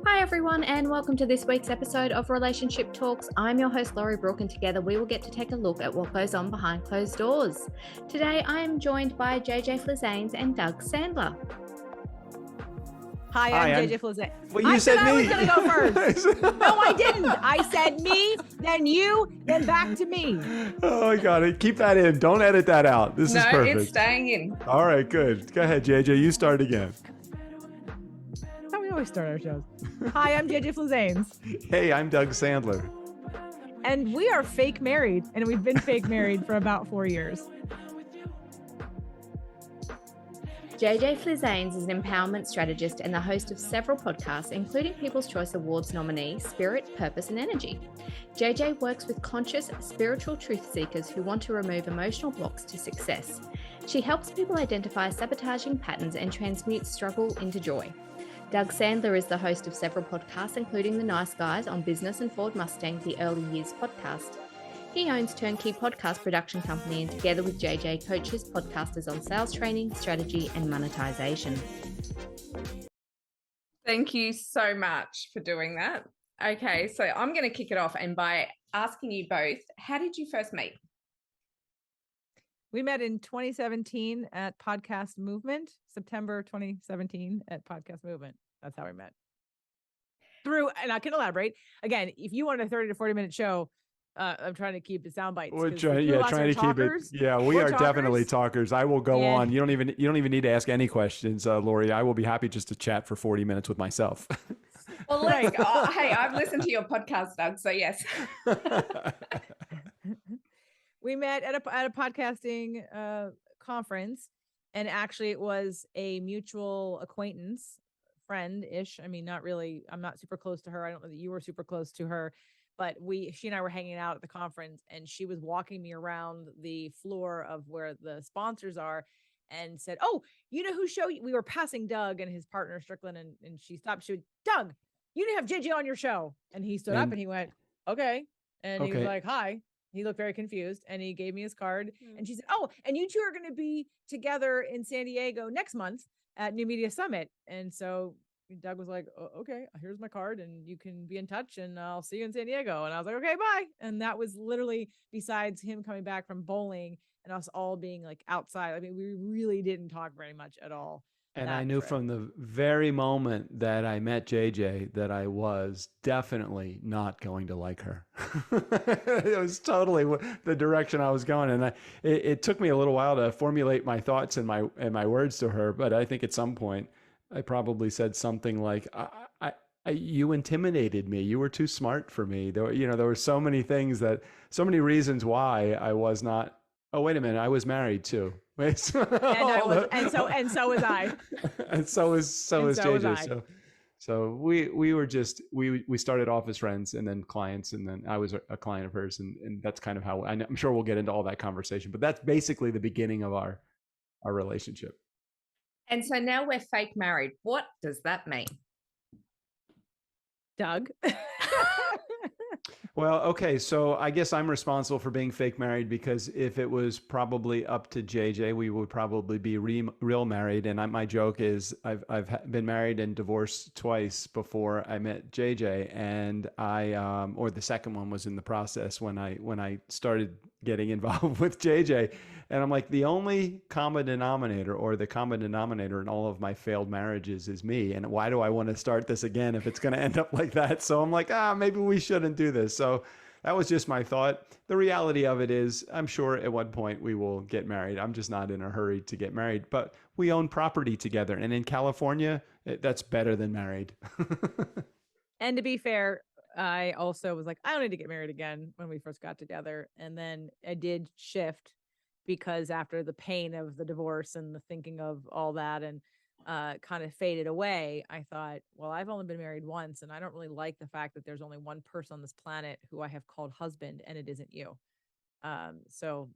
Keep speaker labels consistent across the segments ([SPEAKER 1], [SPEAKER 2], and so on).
[SPEAKER 1] Hi everyone, and welcome to this week's episode of Relationship Talks. I'm your host Laurie Brooke, and together we will get to take a look at what goes on behind closed doors. Today I am joined by JJ Flizanes and Doug Sandler.
[SPEAKER 2] Hi, I'm JJ Flizanes.
[SPEAKER 3] Well, you said me.
[SPEAKER 2] I was going to go first. No, I didn't. I said me, then you, then back to me.
[SPEAKER 3] Oh my God, keep that in. Don't edit that out. This is perfect.
[SPEAKER 4] No, it's staying in.
[SPEAKER 3] All right, good. Go ahead, JJ. You start again.
[SPEAKER 2] That's how we always start our shows. Hi, I'm JJ Flizanes.
[SPEAKER 3] Hey, I'm Doug Sandler.
[SPEAKER 2] And we are fake married, and we've been fake married for about 4 years.
[SPEAKER 1] JJ Flizanes is an empowerment strategist and the host of several podcasts, including People's Choice Awards nominee Spirit, Purpose and Energy. JJ works with conscious, spiritual truth seekers who want to remove emotional blocks to success. She helps people identify sabotaging patterns and transmute struggle into joy. Doug Sandler is the host of several podcasts, including The Nice Guys on Business and Ford Mustang, the Early Years podcast. He owns Turnkey Podcast Production Company, and together with JJ coaches podcasters on sales training, strategy, and monetization.
[SPEAKER 4] Thank you so much for doing that. Okay, so I'm going to kick it off, and by asking you both, how did you first meet?
[SPEAKER 2] We met in 2017 at Podcast Movement, September 2017 at Podcast Movement. That's how we met. And I can elaborate. Again, if you want a 30 to 40-minute show, I'm trying to keep the sound bites.
[SPEAKER 3] We're trying to keep it. Yeah, we are definitely talkers. I will go on. You don't even need to ask any questions, Lori. I will be happy just to chat for 40 minutes with myself.
[SPEAKER 4] Well, let's go. Hey, I've listened to your podcast, Doug. So yes.
[SPEAKER 2] We met at a podcasting conference, and actually it was a mutual acquaintance, friend-ish. I mean, not really. I'm not super close to her. I don't know that you were super close to her. But she and I were hanging out at the conference, and she was walking me around the floor of where the sponsors are and said, "Oh, you know who show you?" We were passing Doug and his partner Strickland, and she stopped. She went, "Doug, you didn't have JJ on your show." And he stood up and he went, "Okay." And he was like, "Hi." He looked very confused, and he gave me his card. And she said, "Oh, and you two are going to be together in San Diego next month at New Media Summit." And so Doug was like, "Okay, here's my card and you can be in touch and I'll see you in San Diego." And I was like, "Okay, bye." And that was literally, besides him coming back from bowling and us all being like outside. I mean, we really didn't talk very much at all.
[SPEAKER 3] And I knew from the very moment that I met JJ that I was definitely not going to like her. It was totally the direction I was going. And it took me a little while to formulate my thoughts and my words to her. But I think at some point, I probably said something like, "You intimidated me. You were too smart for me." There were so many things so many reasons why I was not. Oh, wait a minute. I was married too. Wait, so
[SPEAKER 2] was I.
[SPEAKER 3] And so is JJ. So we started off as friends and then clients, and then I was a client of hers, and that's kind of how I'm sure we'll get into all that conversation. But that's basically the beginning of our relationship.
[SPEAKER 4] And so now we're fake married. What does that mean?
[SPEAKER 2] Doug?
[SPEAKER 3] Well, okay, so I guess I'm responsible for being fake married, because if it was probably up to JJ, we would probably be real married. And my joke is I've been married and divorced twice before I met JJ, and or the second one was in the process when I started getting involved with JJ. And I'm like, the only common denominator, or the common denominator in all of my failed marriages is me. And why do I want to start this again if it's going to end up like that? So I'm like, maybe we shouldn't do this. So that was just my thought. The reality of it is, I'm sure at one point we will get married. I'm just not in a hurry to get married, but we own property together. And in California, that's better than married.
[SPEAKER 2] And to be fair, I also was like, I don't need to get married again when we first got together. And then I did shift, because after the pain of the divorce and the thinking of all that and kind of faded away, I thought, well, I've only been married once, and I don't really like the fact that there's only one person on this planet who I have called husband, and it isn't you. So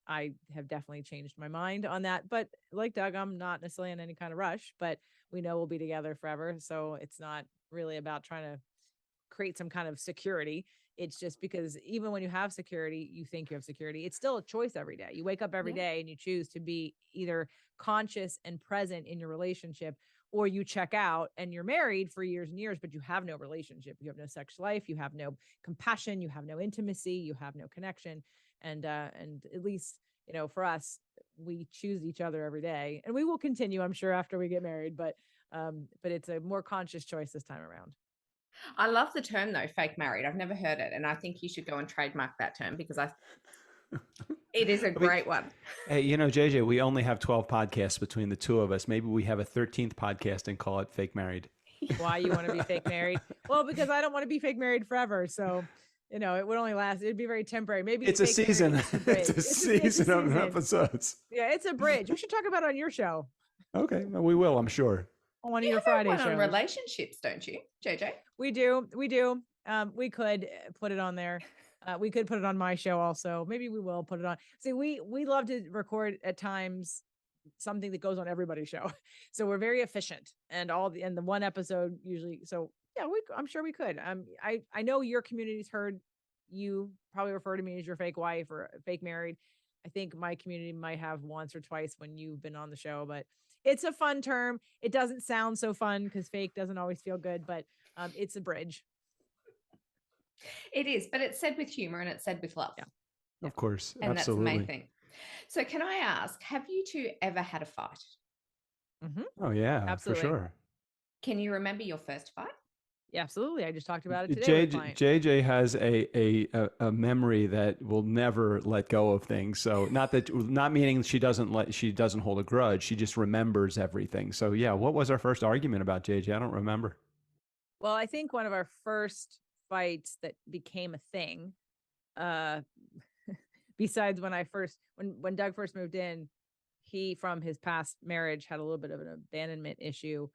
[SPEAKER 2] I have definitely changed my mind on that. But like Doug, I'm not necessarily in any kind of rush, but we know we'll be together forever. So it's not really about trying to create some kind of security. It's just because even when you have security, you think you have security. It's still a choice every day. You wake up every day and you choose to be either conscious and present in your relationship, or you check out and you're married for years and years, but you have no relationship. You have no sex life. You have no compassion. You have no intimacy. You have no connection. And at least, for us, we choose each other every day, and we will continue, I'm sure, after we get married, but it's a more conscious choice this time around.
[SPEAKER 4] I love the term though, fake married. I've never heard it. And I think you should go and trademark that term because it is a great one.
[SPEAKER 3] Hey, JJ, we only have 12 podcasts between the two of us. Maybe we have a 13th podcast and call it fake married.
[SPEAKER 2] Why you want to be fake married? Well, because I don't want to be fake married forever. So, it would only last. It'd be very temporary. Maybe
[SPEAKER 3] it's a season. It's a season of episodes.
[SPEAKER 2] Yeah, it's a bridge. We should talk about it on your show.
[SPEAKER 3] Okay, well, we will, I'm sure.
[SPEAKER 2] On one of your Friday shows.
[SPEAKER 4] On relationships, don't you, JJ?
[SPEAKER 2] We do. We could put it on there. We could put it on my show also. Maybe we will put it on. See, we love to record at times something that goes on everybody's show. So we're very efficient, and the one episode usually. So yeah, I'm sure we could. I know your community's heard you probably refer to me as your fake wife or fake married. I think my community might have once or twice when you've been on the show, but it's a fun term. It doesn't sound so fun because fake doesn't always feel good, but it's a bridge.
[SPEAKER 4] It is, but it's said with humor and it's said with love.
[SPEAKER 2] Yeah.
[SPEAKER 3] Of course.
[SPEAKER 4] And
[SPEAKER 3] absolutely.
[SPEAKER 4] that's the main thing. So can I ask, have you two ever had a fight?
[SPEAKER 2] Mm-hmm.
[SPEAKER 3] Oh yeah,
[SPEAKER 2] absolutely.
[SPEAKER 3] For sure.
[SPEAKER 4] Can you remember your first fight?
[SPEAKER 2] Yeah, absolutely. I just talked about it today.
[SPEAKER 3] JJ has a memory that will never let go of things. So not meaning she doesn't hold a grudge. She just remembers everything. So yeah, what was our first argument about, JJ? I don't remember.
[SPEAKER 2] Well, I think one of our first fights that became a thing, besides when Doug first moved in, he from his past marriage had a little bit of an abandonment issue,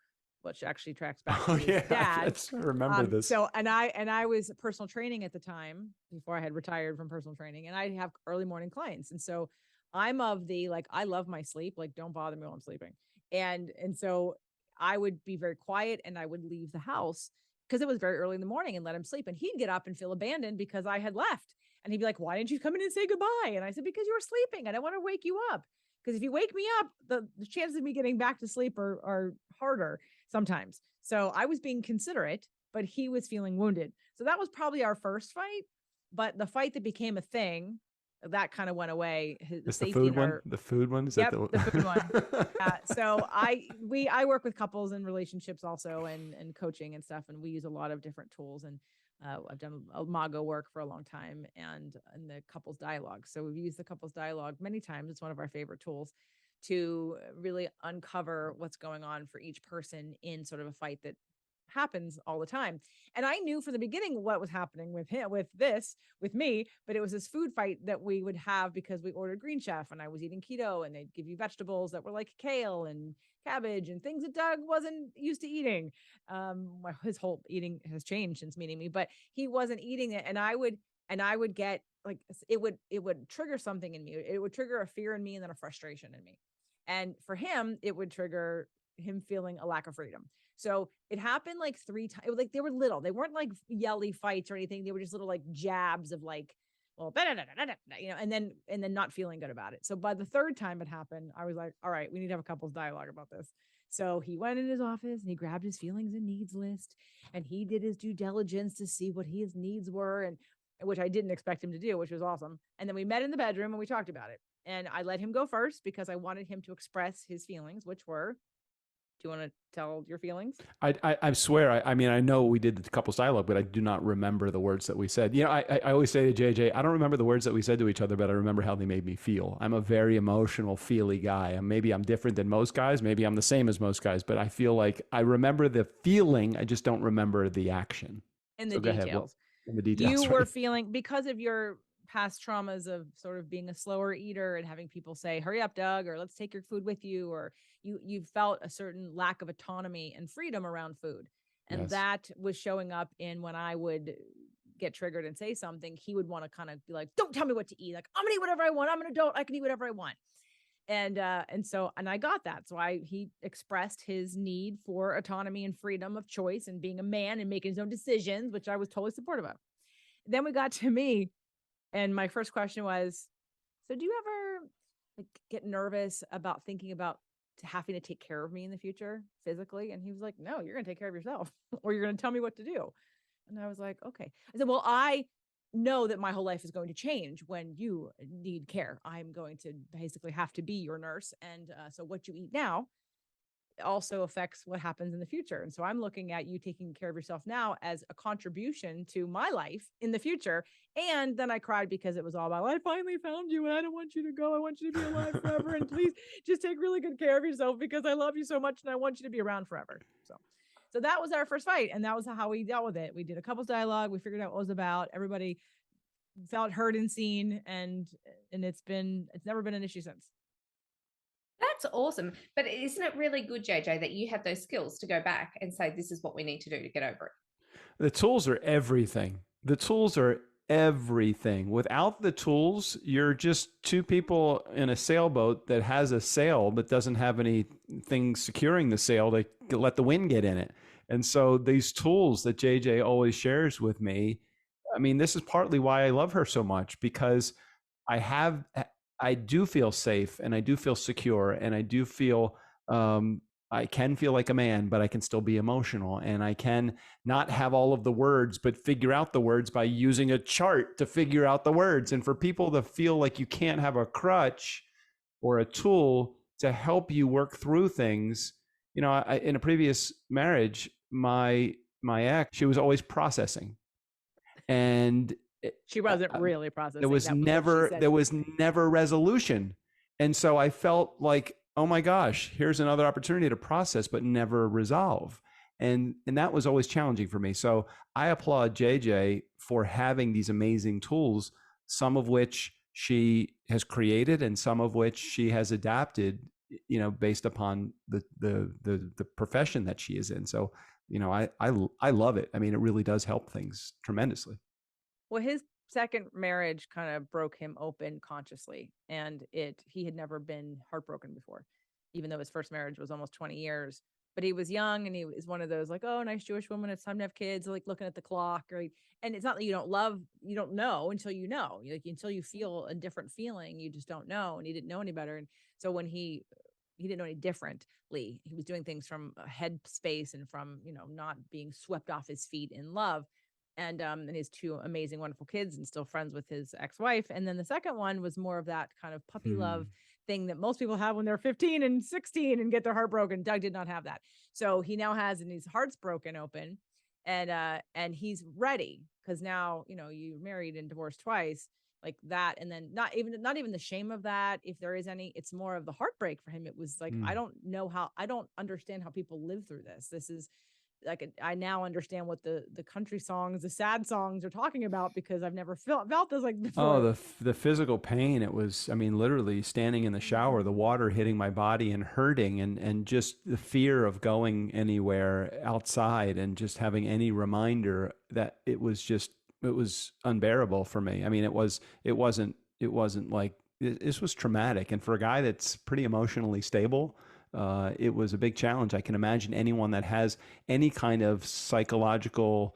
[SPEAKER 2] which actually tracks back to his dad.
[SPEAKER 3] I remember this.
[SPEAKER 2] So, and I was personal training at the time before I had retired from personal training, and I have early morning clients. And so I'm of the, I love my sleep, don't bother me while I'm sleeping. And so I would be very quiet and I would leave the house because it was very early in the morning and let him sleep. And he'd get up and feel abandoned because I had left. And he'd be like, why didn't you come in and say goodbye? And I said, because you were sleeping. I don't want to wake you up. Because if you wake me up, the chances of me getting back to sleep are harder sometimes. So I was being considerate, but he was feeling wounded. So that was probably our first fight. But the fight that became a thing, that kind of went away.
[SPEAKER 3] The food one? The food one? Is
[SPEAKER 2] yep,
[SPEAKER 3] that
[SPEAKER 2] the food one. So I work with couples and relationships also and coaching and stuff. And we use a lot of different tools. And I've done Imago work for a long time and the couples dialogue. So we've used the couples dialogue many times. It's one of our favorite tools to really uncover what's going on for each person in sort of a fight that happens all the time. And I knew from the beginning what was happening with him, with me, but it was this food fight that we would have because we ordered Green Chef and I was eating keto, and they'd give you vegetables that were like kale and cabbage and things that Doug wasn't used to eating. His whole eating has changed since meeting me, but he wasn't eating it. And I would get it would trigger something in me. It would trigger a fear in me and then a frustration in me. And for him, it would trigger him feeling a lack of freedom. So it happened 3 times. They were little. They weren't yelly fights or anything. They were just little jabs of and then not feeling good about it. So by the 3rd time it happened, I was like, all right, we need to have a couples dialogue about this. So he went in his office and he grabbed his feelings and needs list and he did his due diligence to see what his needs were, and which I didn't expect him to do, which was awesome. And then we met in the bedroom and we talked about it. And I let him go first because I wanted him to express his feelings, which were, do you want to tell your feelings?
[SPEAKER 3] I swear, I mean, I know we did the couples dialogue, but I do not remember the words that we said. I always say to JJ, I don't remember the words that we said to each other, but I remember how they made me feel. I'm a very emotional, feely guy. And maybe I'm different than most guys. Maybe I'm the same as most guys, but I feel like I remember the feeling. I just don't remember the action.
[SPEAKER 2] And the details.
[SPEAKER 3] In the details.
[SPEAKER 2] You were feeling, because of your past traumas of sort of being a slower eater and having people say, hurry up, Doug, or let's take your food with you, or you felt a certain lack of autonomy and freedom around food. And
[SPEAKER 3] Yes.
[SPEAKER 2] that was showing up in when I would get triggered and say something, he would want to kind of be like, don't tell me what to eat. I'm gonna eat whatever I want. I'm an adult. I can eat whatever I want. And I got that. So he expressed his need for autonomy and freedom of choice and being a man and making his own decisions, which I was totally supportive of. Then we got to me, and my first question was, so do you ever like get nervous about thinking about having to take care of me in the future physically? And he was like, no, you're going to take care of yourself or you're going to tell me what to do. And I was like, okay. I said, well, I know that my whole life is going to change when you need care. I'm going to basically have to be your nurse. And so what you eat now also affects what happens in the future. And so I'm looking at you taking care of yourself now as a contribution to my life in the future. And then I cried because it was all about, I finally found you and I don't want you to go. I want you to be alive forever. And please just take really good care of yourself because I love you so much and I want you to be around forever. So that was our first fight. And that was how we dealt with it. We did a couples dialogue. We figured out what it was about. Everybody felt heard and seen. And it's never been an issue since.
[SPEAKER 4] That's awesome. But isn't it really good, JJ, that you have those skills to go back and say, this is what we need to do to get over it?
[SPEAKER 3] The tools are everything. The tools are everything. Without the tools, you're just two people in a sailboat that has a sail but doesn't have anything securing the sail to let the wind get in it. And so these tools that JJ always shares with me, I mean, this is partly why I love her so much, because I do feel safe and I do feel secure and I do feel I can feel like a man, but I can still be emotional, and I can not have all of the words, but figure out the words by using a chart to figure out the words. And for people to feel like you can't have a crutch or a tool to help you work through things, you know, in a previous marriage, my ex, she was always processing, and
[SPEAKER 2] she wasn't really processing.
[SPEAKER 3] There was never resolution. And so I felt like, oh my gosh, here's another opportunity to process, but never resolve. And that was always challenging for me. So I applaud JJ for having these amazing tools, some of which she has created and some of which she has adapted, you know, based upon the profession that she is in. So, you know, I love it. I mean, it really does help things tremendously.
[SPEAKER 2] Well, his second marriage kind of broke him open consciously, and he had never been heartbroken before, even though his first marriage was almost 20 years. But he was young, and he was one of those like, oh, nice Jewish woman, it's time to have kids, like looking at the clock, right? And it's not that you don't know until you know, like until you feel a different feeling, you just don't know. And he didn't know any better. And so when he didn't know any differently, he was doing things from a head space and from, you know, not being swept off his feet in love. And his two amazing, wonderful kids, and still friends with his ex-wife. And then the second one was more of that kind of puppy love thing that most people have when they're 15 and 16 and get their heart broken. Doug did not have that. So he now has, and his heart's broken open, and he's ready, because now, you know, you married and divorced twice like that. And then not even the shame of that, if there is any, it's more of the heartbreak for him. It was like, I don't understand how people live through this. This is like, I now understand what the country songs, the sad songs are talking about, because I've never felt this like before.
[SPEAKER 3] Oh, the physical pain. It was, I mean, literally standing in the shower, the water hitting my body and hurting, and just the fear of going anywhere outside and just having any reminder that it was unbearable for me. I mean, it wasn't like, this was traumatic. And for a guy that's pretty emotionally stable, it was a big challenge. I can imagine anyone that has any kind of psychological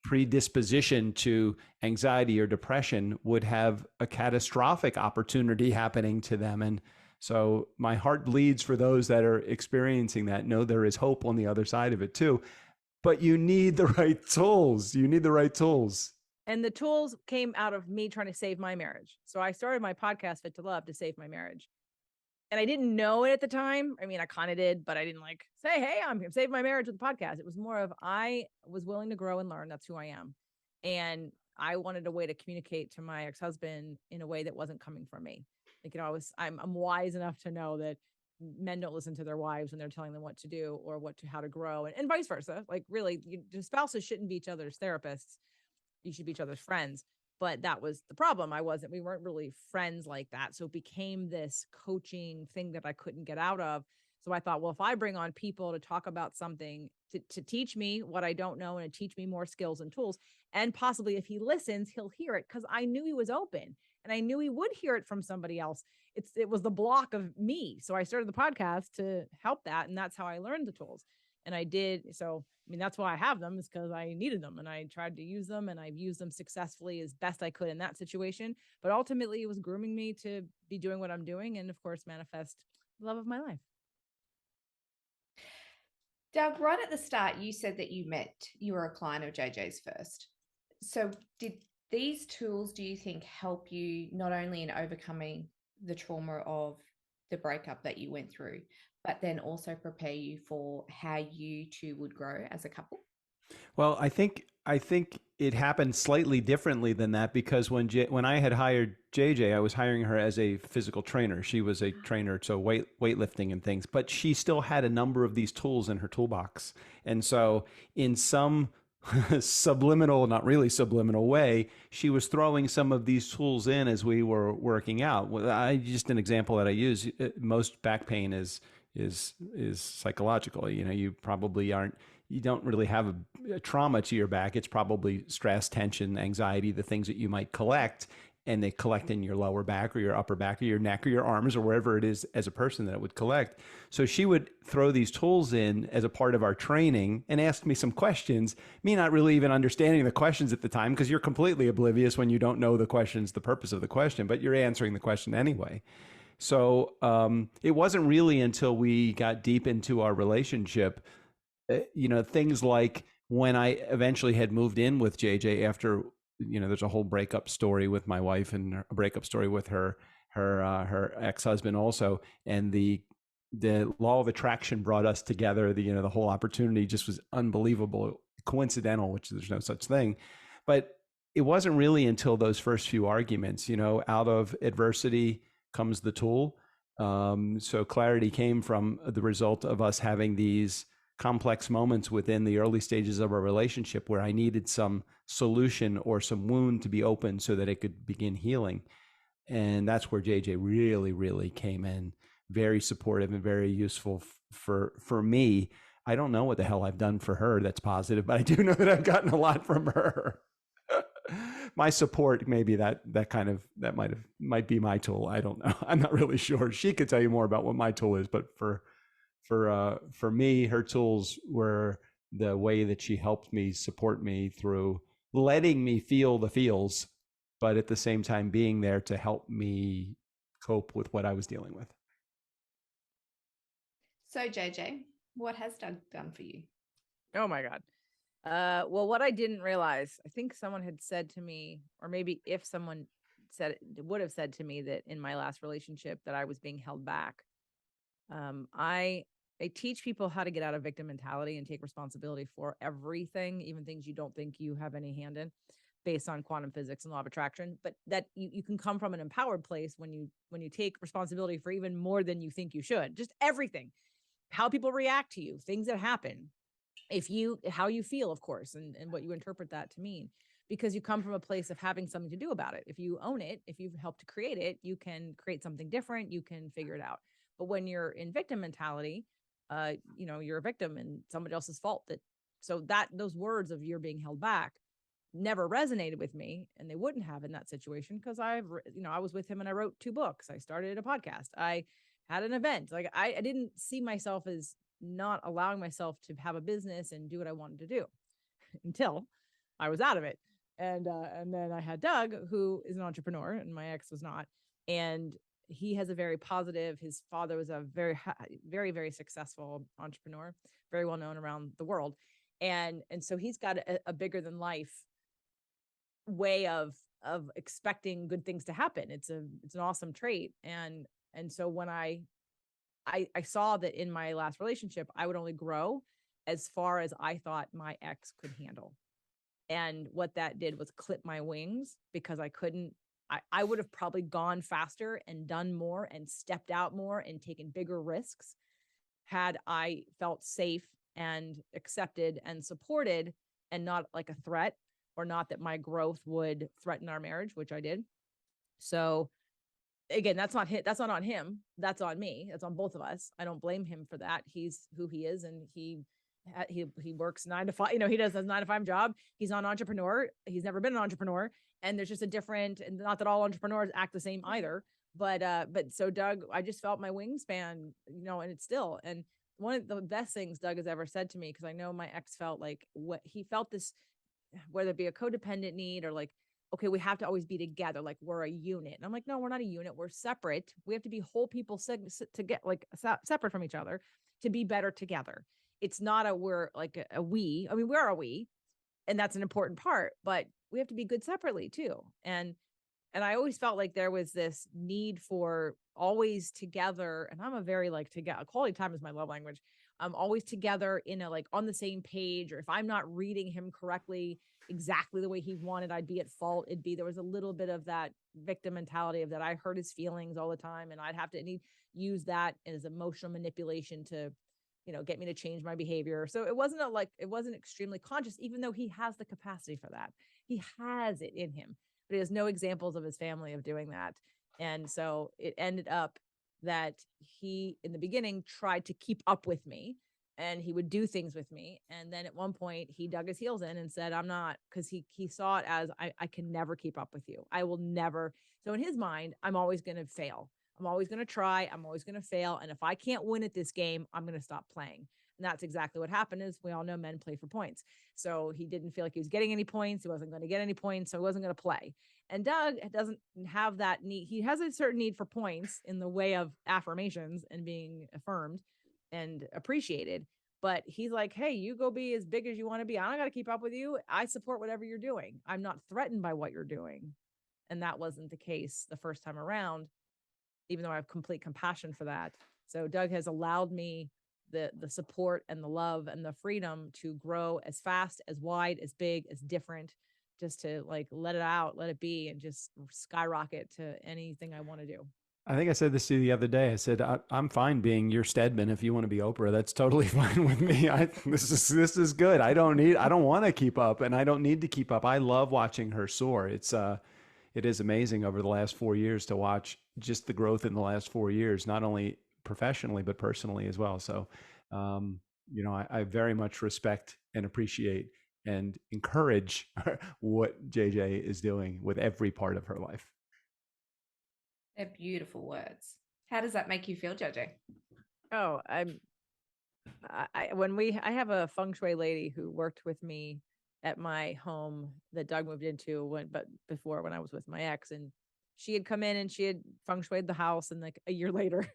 [SPEAKER 3] predisposition to anxiety or depression would have a catastrophic opportunity happening to them. And so my heart bleeds for those that are experiencing that. Know there is hope on the other side of it too, but you need the right tools. You need the right tools.
[SPEAKER 2] And the tools came out of me trying to save my marriage. So I started my podcast, Fit to Love, to save my marriage. And I didn't know it at the time. I mean, I kind of did, but I didn't like say, hey, I'm going to save my marriage with the podcast. It was more of, I was willing to grow and learn. That's who I am. And I wanted a way to communicate to my ex-husband in a way that wasn't coming from me. Like, you know, I'm wise enough to know that men don't listen to their wives when they're telling them what to do or how to grow, and vice versa. Like, really, spouses shouldn't be each other's therapists. You should be each other's friends. But that was the problem. We weren't really friends like that. So it became this coaching thing that I couldn't get out of. So I thought, well, if I bring on people to talk about something, to teach me what I don't know and to teach me more skills and tools, and possibly if he listens, he'll hear it, because I knew he was open and I knew he would hear it from somebody else. It was the block of me. So I started the podcast to help that. And that's how I learned the tools. And I did. So, I mean, that's why I have them, is because I needed them and I tried to use them, and I've used them successfully as best I could in that situation. But ultimately, it was grooming me to be doing what I'm doing, and of course, manifest the love of my life.
[SPEAKER 4] Doug, right at the start, you said that you were a client of JJ's first. So did these tools, do you think, help you not only in overcoming the trauma of the breakup that you went through, but then also prepare you for how you two would grow as a couple?
[SPEAKER 3] Well, I think it happened slightly differently than that, because when I had hired JJ, I was hiring her as a physical trainer. She was a trainer, so weightlifting and things, but she still had a number of these tools in her toolbox. And so in some subliminal, not really subliminal way, she was throwing some of these tools in as we were working out. Just an example that I use, most back pain is psychological. You probably you don't really have a trauma to your back. It's probably stress, tension, anxiety, the things that you might collect, and they collect in your lower back or your upper back or your neck or your arms or wherever it is as a person that it would collect. So she would throw these tools in as a part of our training and ask me some questions, me not really even understanding the questions at the time, because you're completely oblivious when you don't know the questions, the purpose of the question, but you're answering the question anyway. So it wasn't really until we got deep into our relationship, things like when I eventually had moved in with JJ after, there's a whole breakup story with my wife and a breakup story with her ex-husband also. And the law of attraction brought us together. The whole opportunity just was unbelievable, coincidental, which there's no such thing. But it wasn't really until those first few arguments, out of adversity comes the tool. So clarity came from the result of us having these complex moments within the early stages of our relationship where I needed some solution or some wound to be open so that it could begin healing. And that's where JJ really, really came in, very supportive and very useful for me. I don't know what the hell I've done for her that's positive, but I do know that I've gotten a lot from her. My support, maybe that might be my tool. I don't know. I'm not really sure. She could tell you more about what my tool is, but for me, her tools were the way that she helped me support me through letting me feel the feels, but at the same time being there to help me cope with what I was dealing with.
[SPEAKER 4] So JJ, what has Doug done for you?
[SPEAKER 2] Oh my God. Well, what I didn't realize, I think someone had said to me, or maybe if someone would have said to me that in my last relationship that I was being held back. I teach people how to get out of victim mentality and take responsibility for everything, even things you don't think you have any hand in, based on quantum physics and law of attraction. But that you can come from an empowered place when you take responsibility for even more than you think you should. Just everything, how people react to you, things that happen, how you feel, of course, and what you interpret that to mean, because you come from a place of having something to do about it. If you own it, if you've helped to create it, you can create something different. You can figure it out. But when you're in victim mentality, you're a victim and somebody else's fault. Those words of you're being held back never resonated with me, and they wouldn't have in that situation, because I was with him and I wrote 2 books. I started a podcast. I had an event. Like I didn't see myself as not allowing myself to have a business and do what I wanted to do until I was out of it. And then I had Doug, who is an entrepreneur, and my ex was not. And he has a very positive, his father was a very, very, very successful entrepreneur, very well known around the world. And so he's got a bigger than life way of expecting good things to happen. It's an awesome trait. And so when I saw that in my last relationship, I would only grow as far as I thought my ex could handle. And what that did was clip my wings, because I would have probably gone faster and done more and stepped out more and taken bigger risks had I felt safe and accepted and supported, and not like a threat, or not that my growth would threaten our marriage, which I did. So again, that's not on him. That's on me. That's on both of us. I don't blame him for that. He's who he is, and he works 9 to 5. He does his 9 to 5 job. He's not an entrepreneur. He's never been an entrepreneur. And there's just a different, and not that all entrepreneurs act the same either. But so Doug, I just felt my wingspan, and it's still, and one of the best things Doug has ever said to me, because I know my ex felt like what he felt this, whether it be a codependent need or like, okay, we have to always be together, like we're a unit. And I'm like, no, we're not a unit. We're separate. We have to be whole people to get like separate from each other to be better together. It's not a we're like a we. I mean, we're a we, and that's an important part, but we have to be good separately too. And I always felt like there was this need for always together. And I'm a very like together, quality time is my love language. I'm always together in a like on the same page, or if I'm not reading him correctly, exactly the way he wanted, I'd be at fault. There was a little bit of that victim mentality of that I hurt his feelings all the time. And I'd have to use that as emotional manipulation to, get me to change my behavior. So it wasn't extremely conscious, even though he has the capacity for that. He has it in him, but he has no examples of his family of doing that. And so it ended up that he, in the beginning, tried to keep up with me and he would do things with me. And then at one point he dug his heels in and said, I'm not, because he saw it as I can never keep up with you. I will never. So in his mind, I'm always going to fail. I'm always going to try. I'm always going to fail. And if I can't win at this game, I'm going to stop playing. And that's exactly what happened. Is we all know men play for points. So he didn't feel like he was getting any points. He wasn't going to get any points. So he wasn't going to play. And Doug doesn't have that need. He has a certain need for points in the way of affirmations and being affirmed and appreciated. But he's like, hey, you go be as big as you want to be. I don't got to keep up with you. I support whatever you're doing. I'm not threatened by what you're doing. And that wasn't the case the first time around, even though I have complete compassion for that. So Doug has allowed me the support and the love and the freedom to grow as fast, as wide, as big, as different, just to like let it out, let it be, and just skyrocket to anything I want to do.
[SPEAKER 3] I think I said this to you the other day. I said, I'm fine being your Stedman. If you want to be Oprah, that's totally fine with me. This is good. I don't want to keep up, and I don't need to keep up. I love watching her soar. It is amazing over the last 4 years to watch just the growth in the last 4 years, not only professionally, but personally as well. So, I very much respect and appreciate and encourage what JJ is doing with every part of her life.
[SPEAKER 4] They're beautiful words. How does that make you feel, JJ?
[SPEAKER 2] Oh, I have a feng shui lady who worked with me at my home that Doug moved into before when I was with my ex, and she had come in and she had feng shuied the house, and like a year later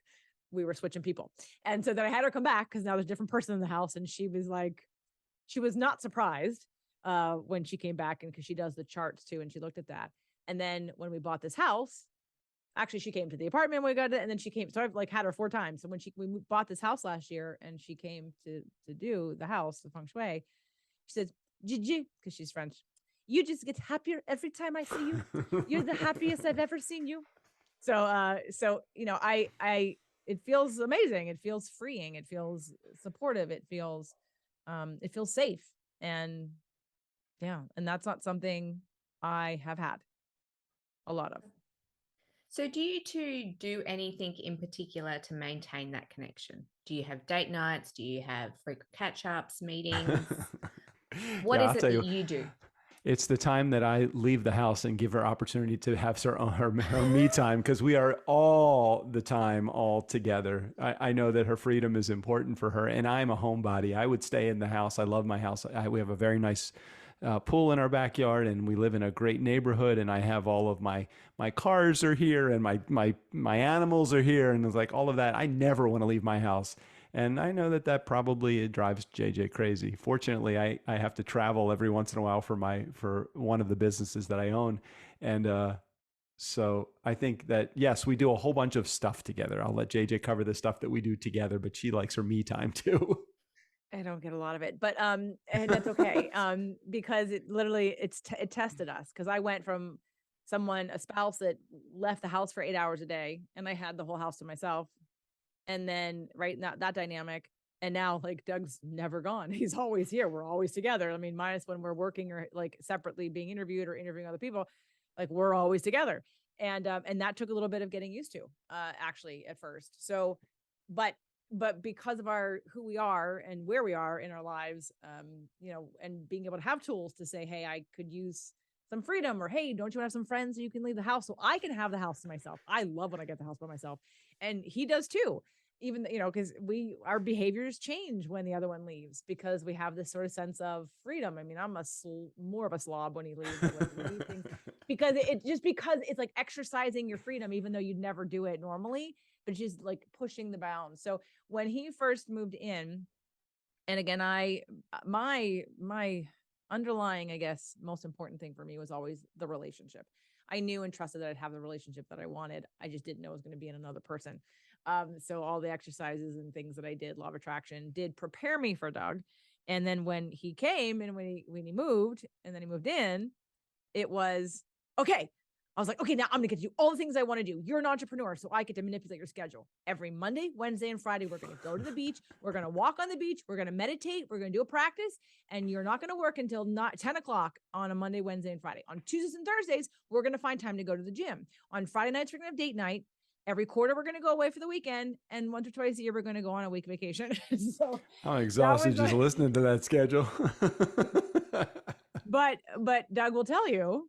[SPEAKER 2] we were switching people. And so then I had her come back because now there's a different person in the house, and she was not surprised when she came back, and because she does the charts too, and she looked at that. And then when we bought this house, actually she came to the apartment when we got it, and then she came. So I've like had her 4 times. So when we bought this house last year and she came to do the house, the feng shui, she says, JJ, because she's French, you just get happier every time I see you. You're the happiest I've ever seen you. So I it feels amazing. It feels freeing. It feels supportive. It feels safe. And yeah, and that's not something I have had a lot of.
[SPEAKER 4] So do you two do anything in particular to maintain that connection? Do you have date nights? Do you have frequent catch-ups, meetings? What is it that you do?
[SPEAKER 3] It's the time that I leave the house and give her opportunity to have her me time, because we are all the time all together. I know that her freedom is important for her, and I'm a homebody. I would stay in the house. I love my house. We have a very nice pool in our backyard, and we live in a great neighborhood, and I have all of my cars are here, and my animals are here, and it's like all of that. I never want to leave my house. And I know that probably drives JJ crazy. Fortunately, I have to travel every once in a while for one of the businesses that I own. And so I think that, yes, we do a whole bunch of stuff together. I'll let JJ cover the stuff that we do together, but she likes her me time too.
[SPEAKER 2] I don't get a lot of it, but and that's okay. Because it tested us, because I went from a spouse that left the house for 8 hours a day, and I had the whole house to myself. And then right now that dynamic, and now like Doug's never gone. He's always here. We're always together. I mean, minus when we're working or like separately being interviewed or interviewing other people, like we're always together. And that took a little bit of getting used to, actually at first. So, but because of who we are and where we are in our lives, and being able to have tools to say, hey, I could use some freedom, or, hey, don't you have some friends so you can leave the house so I can have the house to myself? I love when I get the house by myself, and he does too. even, because our behaviors change when the other one leaves, because we have this sort of sense of freedom. I mean, I'm more of a slob when he leaves, when we leave things, because because it's like exercising your freedom, even though you'd never do it normally, but just like pushing the bounds. So when he first moved in, and again, my underlying, I guess, most important thing for me was always the relationship. I knew and trusted that I'd have the relationship that I wanted. I just didn't know it was going to be in another person. So all the exercises and things that I did, law of attraction, did prepare me for Doug. And then when he came and when he moved and then he moved in, it was okay. I was like, okay, now I'm gonna get to do all the things I want to do. You're an entrepreneur, so I get to manipulate your schedule. Every Monday, Wednesday, and Friday, we're gonna go to the beach. We're gonna walk on the beach. We're gonna meditate. We're gonna do a practice, and you're not gonna work until not 10 o'clock on a Monday, Wednesday, and Friday. On Tuesdays and Thursdays, we're gonna find time to go to the gym. On Friday nights, we're gonna have date night. Every quarter, we're gonna go away for the weekend, and once or twice a year, we're gonna go on a week vacation. So
[SPEAKER 3] I'm exhausted just listening to that schedule.
[SPEAKER 2] But Doug will tell you,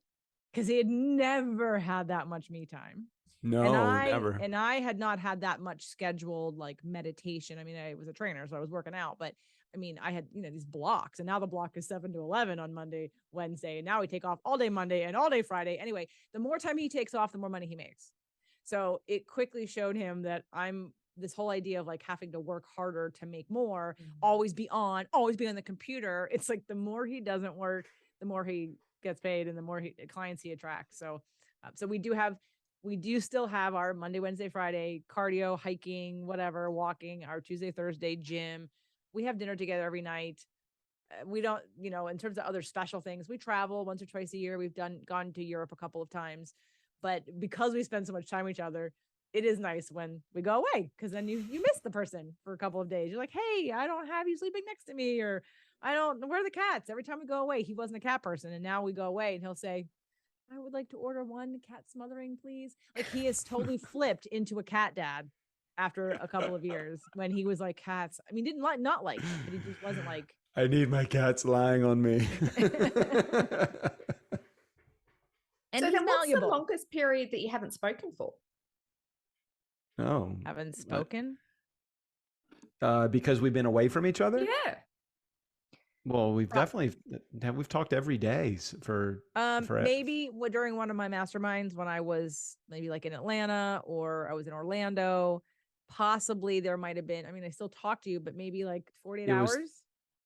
[SPEAKER 2] because he had never had that much me time.
[SPEAKER 3] No, never.
[SPEAKER 2] And I had not had that much scheduled like meditation. I mean, I was a trainer, so I was working out, but I mean, I had, these blocks, and now the block is 7 to 11 on Monday, Wednesday. And now we take off all day Monday and all day Friday. Anyway, the more time he takes off, the more money he makes. So it quickly showed him that this whole idea of like having to work harder to make more, always be on the computer. It's like the more he doesn't work, the more he gets paid and the more clients he attracts. So we do still have our Monday, Wednesday, Friday cardio, hiking, whatever, walking, our Tuesday, Thursday gym. We have dinner together every night. We don't, in terms of other special things, we travel once or twice a year. We've gone to Europe a couple of times, but because we spend so much time with each other, it is nice when we go away, because then you miss the person for a couple of days. You're like, hey, I don't have you sleeping next to me, or where are the cats? Every time we go away, he wasn't a cat person. And now we go away and he'll say, I would like to order one cat smothering, please. Like, he is totally flipped into a cat dad after a couple of years, when he was like cats. I mean, not like them, but he just wasn't like,
[SPEAKER 3] I need my cats lying on me.
[SPEAKER 1] And so then what's the longest period that you haven't spoken for?
[SPEAKER 3] No.
[SPEAKER 2] Haven't spoken?
[SPEAKER 3] Because we've been away from each other?
[SPEAKER 1] Yeah.
[SPEAKER 3] Well, we've talked every day for
[SPEAKER 2] maybe during one of my masterminds when I was maybe like in Atlanta, or I was in Orlando. Possibly there might have been, I mean, I still talk to you, but maybe like 48 hours.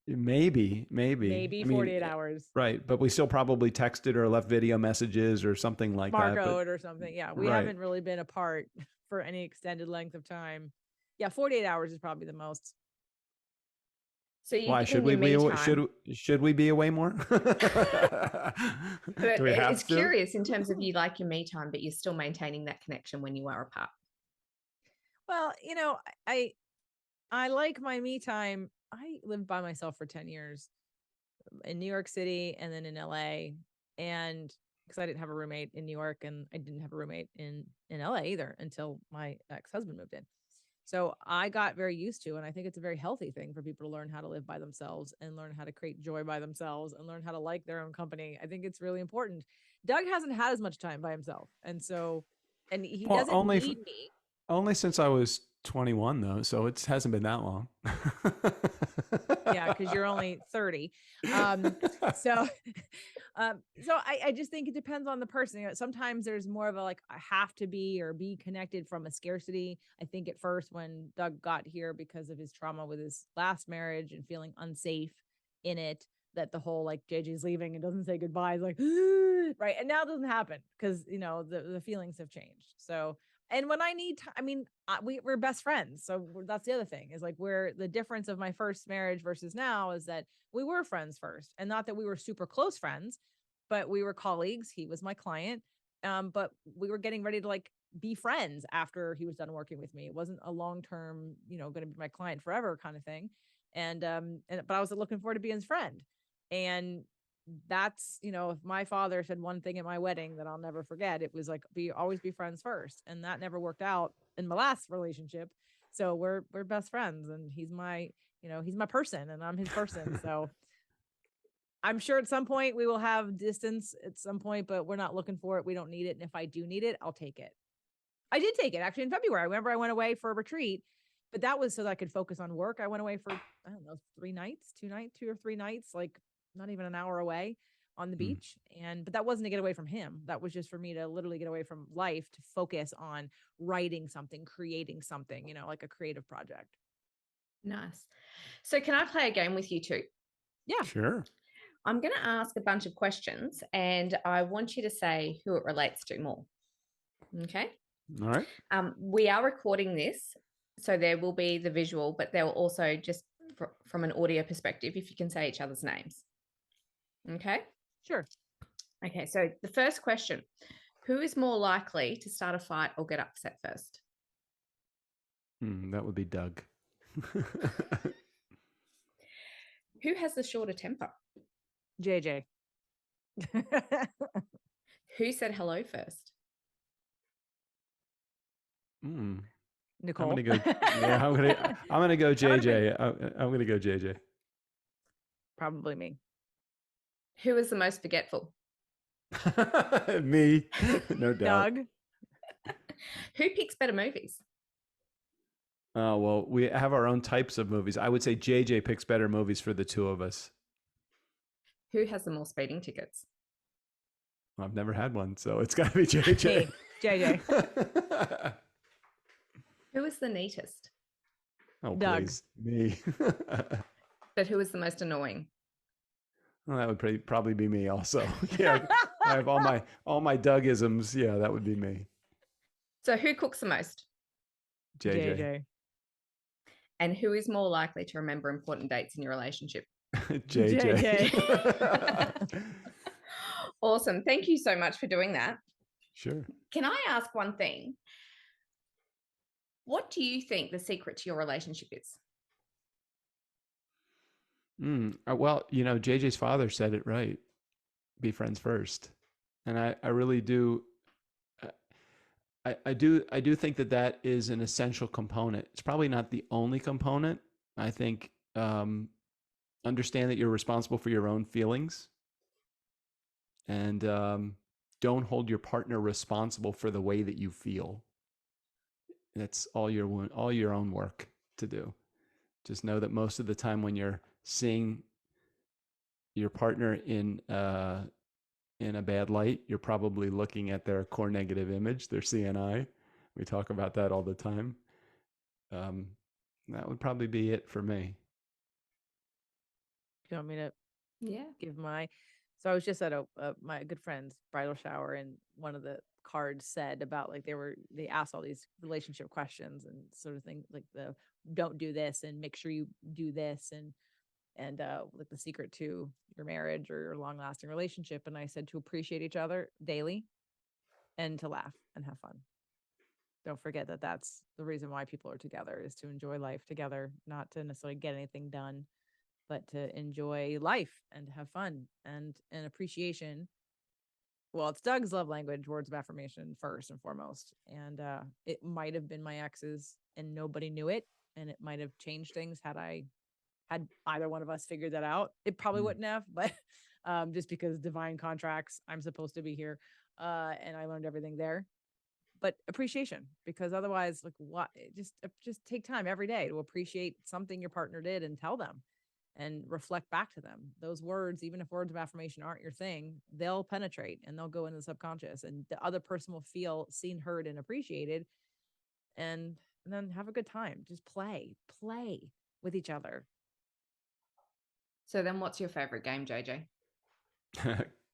[SPEAKER 3] Maybe
[SPEAKER 2] 48 hours.
[SPEAKER 3] Right. But we still probably texted or left video messages or something like that.
[SPEAKER 2] Barcode or something. Yeah. We haven't really been apart for any extended length of time. Yeah. 48 hours is probably the most.
[SPEAKER 1] So
[SPEAKER 3] why should we be away more?
[SPEAKER 1] But it's curious in terms of you like your me time, but you're still maintaining that connection when you are apart.
[SPEAKER 2] Well, I like my me time. I lived by myself for 10 years in New York City and then in LA. And because I didn't have a roommate in New York, and I didn't have a roommate in LA either until my ex-husband moved in. So I got very used to, and I think it's a very healthy thing for people to learn how to live by themselves and learn how to create joy by themselves and learn how to like their own company. I think it's really important. Doug hasn't had as much time by himself. And he doesn't need me.
[SPEAKER 3] Only since I was 21 though. So it hasn't been that long.
[SPEAKER 2] Yeah. Cause you're only 30. So I just think it depends on the person. Sometimes there's more of a, like, I have to be connected from a scarcity. I think at first when Doug got here, because of his trauma with his last marriage and feeling unsafe in it, that the whole like JJ's leaving and doesn't say goodbye, is like, right. And now it doesn't happen because, the feelings have changed. So, and when I need time, I mean, we're best friends. So that's the other thing, is like, where the difference of my first marriage versus now is that we were friends first, and not that we were super close friends, but we were colleagues. He was my client. But we were getting ready to like be friends after he was done working with me. It wasn't a long-term, going to be my client forever kind of thing. But I was looking forward to being his friend. And that's, if my father said one thing at my wedding that I'll never forget, it was like, always be friends first. And that never worked out in my last relationship. So we're best friends, and he's my person and I'm his person. So I'm sure at some point we will have distance at some point, but we're not looking for it. We don't need it. And if I do need it, I'll take it. I did take it actually in February. I remember I went away for a retreat but that was so that I could focus on work. I went away for, I don't know, 2 or 3 nights, like not even an hour away on the
[SPEAKER 3] Mm.
[SPEAKER 2] beach. But that wasn't to get away from him. That was just for me to literally get away from life to focus on writing something, creating something, like a creative project.
[SPEAKER 1] Nice. So can I play a game with you two?
[SPEAKER 2] Yeah.
[SPEAKER 3] Sure.
[SPEAKER 1] I'm going to ask a bunch of questions and I want you to say who it relates to more. Okay.
[SPEAKER 3] All right.
[SPEAKER 1] We are recording this, so there will be the visual, but there will also just from an audio perspective, if you can say each other's names. Okay.
[SPEAKER 2] Sure.
[SPEAKER 1] Okay. So the first question, who is more likely to start a fight or get upset first?
[SPEAKER 3] That would be Doug.
[SPEAKER 1] Who has the shorter temper?
[SPEAKER 2] JJ.
[SPEAKER 1] Who said hello first?
[SPEAKER 2] Nicole.
[SPEAKER 3] I'm gonna go. Yeah, I'm gonna go JJ. I'm gonna go JJ.
[SPEAKER 2] Probably me.
[SPEAKER 1] Who is the most forgetful?
[SPEAKER 3] Me, no doubt.
[SPEAKER 2] Doug.
[SPEAKER 1] Who picks better movies?
[SPEAKER 3] Oh, well, we have our own types of movies. I would say JJ picks better movies for the two of us.
[SPEAKER 1] Who has the more speeding tickets?
[SPEAKER 3] I've never had one, so it's got to be JJ.
[SPEAKER 2] Me. JJ.
[SPEAKER 1] Who is the neatest?
[SPEAKER 3] Oh,
[SPEAKER 2] Doug.
[SPEAKER 3] please. Me.
[SPEAKER 1] But who is the most annoying?
[SPEAKER 3] Well, that would probably be me also. Yeah, I have all my Dougisms. Yeah, that would be me.
[SPEAKER 1] So who cooks the most?
[SPEAKER 3] JJ.
[SPEAKER 1] And who is more likely to remember important dates in your relationship?
[SPEAKER 3] JJ.
[SPEAKER 1] Awesome. Thank you so much for doing that.
[SPEAKER 3] Sure.
[SPEAKER 1] Can I ask one thing? What do you think the secret to your relationship is?
[SPEAKER 3] Well, JJ's father said it right. Be friends first. And I really do. I do think that is an essential component. It's probably not the only component. I think understand that you're responsible for your own feelings, and don't hold your partner responsible for the way that you feel. That's all your own work to do. Just know that most of the time when you're seeing your partner in a bad light, you're probably looking at their core negative image, their CNI. We talk about that all the time. That would probably be it for me.
[SPEAKER 2] You want me to give my? So I was just at my good friend's bridal shower, and one of the cards said about like they asked all these relationship questions and sort of thing like the don't do this and make sure you do this and like the secret to your marriage or your long-lasting relationship. And I said to appreciate each other daily and to laugh and have fun. Don't forget that that's the reason why people are together, is to enjoy life together, not to necessarily get anything done, but to enjoy life and to have fun and appreciation. Well, it's Doug's love language, words of affirmation first and foremost. And it might have been my ex's and nobody knew it. And it might have changed things had either one of us figured that out. It probably wouldn't have, but just because divine contracts, I'm supposed to be here. And I learned everything there. But appreciation, because otherwise, like what, just take time every day to appreciate something your partner did and tell them and reflect back to them. Those words, even if words of affirmation aren't your thing, they'll penetrate and they'll go into the subconscious, and the other person will feel seen, heard, and appreciated. And then have a good time. Just play with each other.
[SPEAKER 1] So then what's your favorite game, JJ?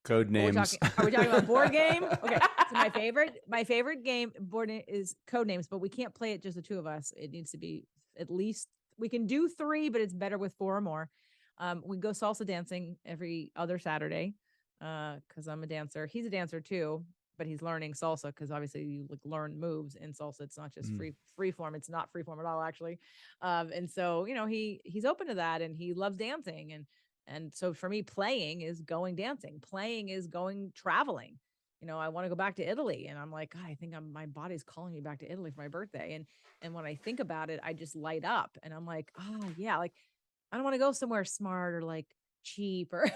[SPEAKER 3] Code names.
[SPEAKER 2] Are we talking about board game? Okay. So my favorite game board is Code Names, but we can't play it just the two of us. It needs to be at least, we can do 3, but it's better with 4 or more. We go salsa dancing every other Saturday because I'm a dancer. He's a dancer too, but he's learning salsa because obviously you learn moves in salsa. It's not just free form. It's not free form at all, actually. And so, he's open to that and he loves dancing. And so for me, playing is going dancing. Playing is going traveling. I want to go back to Italy, and I'm like, God, I think my body's calling me back to Italy for my birthday. And when I think about it, I just light up, and I'm like, oh yeah, like I don't want to go somewhere smart or like cheap or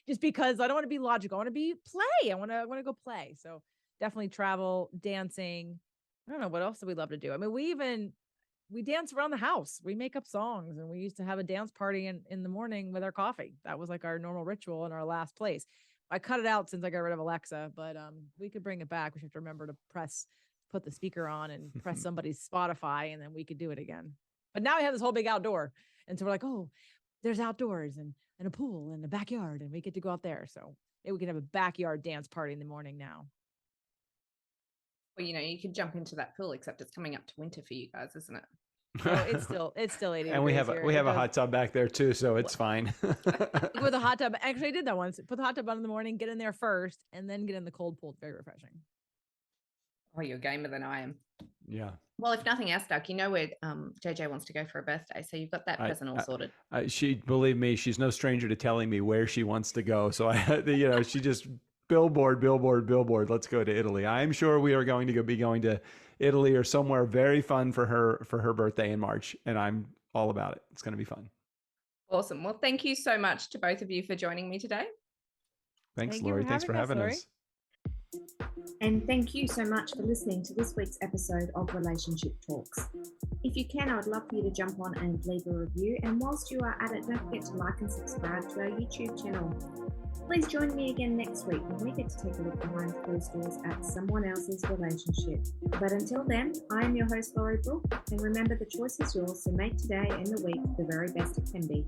[SPEAKER 2] just because I don't want to be logical. I want to play. I want to go play. So definitely travel, dancing. I don't know what else do we love to do. I mean, we even we dance around the house. We make up songs, and we used to have a dance party in the morning with our coffee. That was like our normal ritual in our last place. I cut it out since I got rid of Alexa, but we could bring it back. We should have to remember to put the speaker on and press somebody's Spotify, and then we could do it again. But now we have this whole big outdoor. And so we're like, oh, there's outdoors and a pool and a backyard, and we get to go out there. So maybe we can have a backyard dance party in the morning now.
[SPEAKER 4] Well, you could jump into that pool, except it's coming up to winter for you guys, isn't it?
[SPEAKER 2] Oh, it's still 80
[SPEAKER 3] And we have
[SPEAKER 2] degrees
[SPEAKER 3] a hot tub back there too, so it's fine.
[SPEAKER 2] With a hot tub. Actually, I did that once. Put the hot tub on in the morning, get in there first, and then get in the cold pool. It's very refreshing.
[SPEAKER 4] Oh, you're a gamer than I am.
[SPEAKER 3] Yeah.
[SPEAKER 4] Well, if nothing else, Doug, where JJ wants to go for a birthday, so you've got that present all sorted.
[SPEAKER 3] Believe me, she's no stranger to telling me where she wants to go. So she just billboard. Let's go to Italy. I'm sure we are going to be going to Italy or somewhere very fun for her birthday in March, and I'm all about it. It's going to be fun.
[SPEAKER 4] Awesome. Well, thank you so much to both of you for joining me today.
[SPEAKER 3] Thanks, Lori. Thanks for having us.
[SPEAKER 1] And thank you so much for listening to this week's episode of Relationship Talks. If you can, I would love for you to jump on and leave a review. And whilst you are at it, don't forget to like and subscribe to our YouTube channel. Please join me again next week when we get to take a look behind closed doors at someone else's relationship. But until then, I am your host, Laurie Brooke, and remember the choice is yours, so make today and the week the very best it can be.